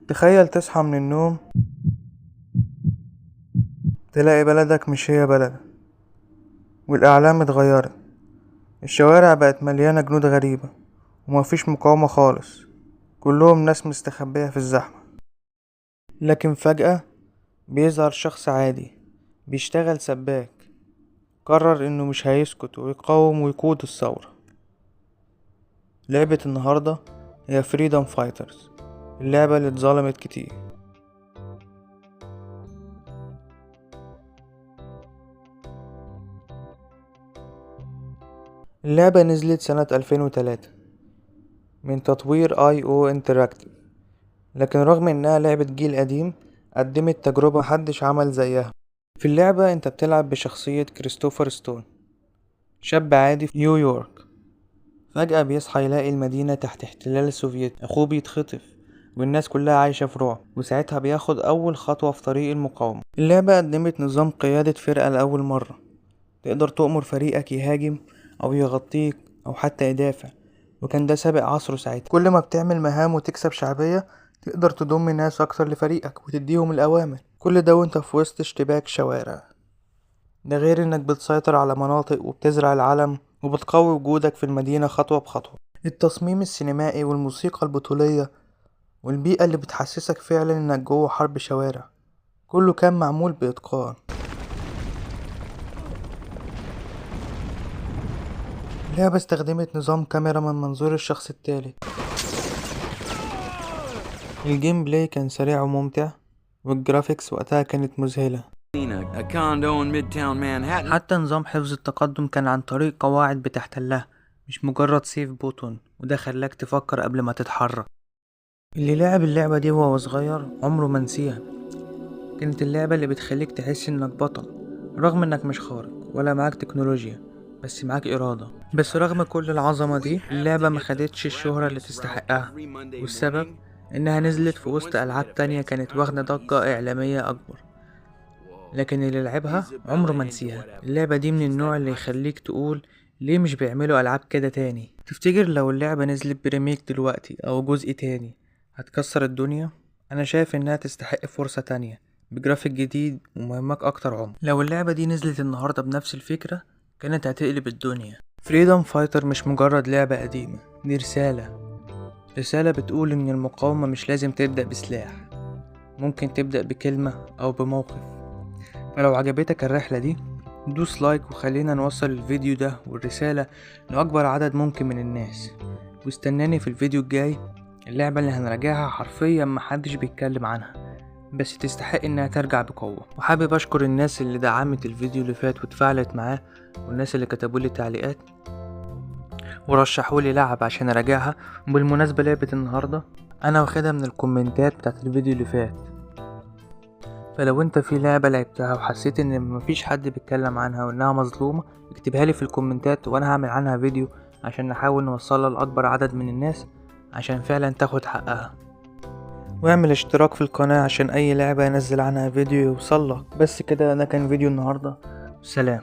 تخيل تصحى من النوم تلاقي بلدك مش هي بلدك، والأعلام اتغيرت. الشوارع بقت مليانة جنود غريبة ومفيش مقاومة خالص، كلهم ناس مستخبية في الزحمة. لكن فجأة بيظهر شخص عادي بيشتغل سباك، قرر انه مش هيسكت ويقاوم ويقود الثورة. لعبة النهاردة هي فريدم فايترز، اللعبة اللي اتظلمت كتير. اللعبة نزلت سنة 2003 من تطوير IO Interactive، لكن رغم انها لعبة جيل قديم قدمت تجربة محدش عمل زيها. في اللعبة انت بتلعب بشخصية كريستوفر ستون، شاب عادي في نيويورك. فجأة بيصحى يلاقي المدينة تحت احتلال سوفيتي، اخوه بيتخطف والناس كلها عايشة في رعب، وساعتها بياخد اول خطوة في طريق المقاومة. اللعبة قدمت نظام قيادة فرقة لأول مرة، تقدر تؤمر فريقك يهاجم او يغطيك او حتى يدافع، وكان ده سابق عصره ساعتها. كل ما بتعمل مهام وتكسب شعبية تقدر تضم ناس اكتر لفريقك وتديهم الاوامر، كل ده وانت في وسط اشتباك شوارع. ده غير انك بتسيطر على مناطق وبتزرع العلم وبتقوي وجودك في المدينة خطوة بخطوة. التصميم السينمائي والموسيقى البطولية والبيئة اللي بتحسسك فعلا انك جوه حرب شوارع، كله كان معمول بإتقان. اللعبة استخدمت نظام كاميرا من منظور الشخص التالت. الجيم بلاي كان سريع وممتع، والجرافيكس وقتها كانت مذهلة. حتى نظام حفظ التقدم كان عن طريق قواعد بتحتلها، مش مجرد سيف بوتون، وده خلاك تفكر قبل ما تتحرك. اللي لعب اللعبة دي وهو صغير عمره ما نسيها. كانت اللعبة اللي بتخليك تحس انك بطل، رغم انك مش خارق ولا معاك تكنولوجيا، بس معاك إرادة. بس رغم كل العظمة دي اللعبة ما خدتش الشهرة اللي تستحقها، والسبب انها نزلت في وسط ألعاب تانية كانت واخدة ضجة إعلامية أكبر. لكن اللي لعبها عمره ما نسيها. اللعبة دي من النوع اللي يخليك تقول ليه مش بيعملوا ألعاب كده تاني. تفتكر لو اللعبة نزلت بريميك دلوقتي أو جزء تاني هتكسر الدنيا؟ أنا شايف إنها تستحق فرصة تانية بجرافيك جديد ومهمات أكتر عمق. لو اللعبة دي نزلت النهاردة بنفس الفكرة كانت هتقلب الدنيا. فريدم فايتر مش مجرد لعبة قديمة، دي رسالة بتقول إن المقاومة مش لازم تبدأ بسلاح، ممكن تبدأ بكلمة أو بموقف. فلو عجبتك الرحلة دي دوس لايك وخلينا نوصل الفيديو ده والرسالة لأكبر عدد ممكن من الناس، واستناني في الفيديو الجاي. اللعبة اللي هنراجعها حرفيا محدش بيتكلم عنها، بس تستحق انها ترجع بقوة. وحابب اشكر الناس اللي دعمت الفيديو اللي فات وتفاعلت معاه، والناس اللي كتبولي تعليقات ورشحولي لعب عشان اراجعها. وبالمناسبة لعبة النهاردة انا واخدها من الكومنتات بتاعت الفيديو اللي فات، فلو انت في لعبة لعبتها وحسيت ان مفيش حد بيتكلم عنها وانها مظلومة اكتبها لي في الكومنتات وانا هعمل عنها فيديو عشان نحاول نوصلها لأكبر عدد من الناس عشان فعلا تاخد حقها. واعمل اشتراك في القناة عشان اي لعبة انزل عنها فيديو يوصلك. بس كده، ده كان فيديو النهاردة، سلام.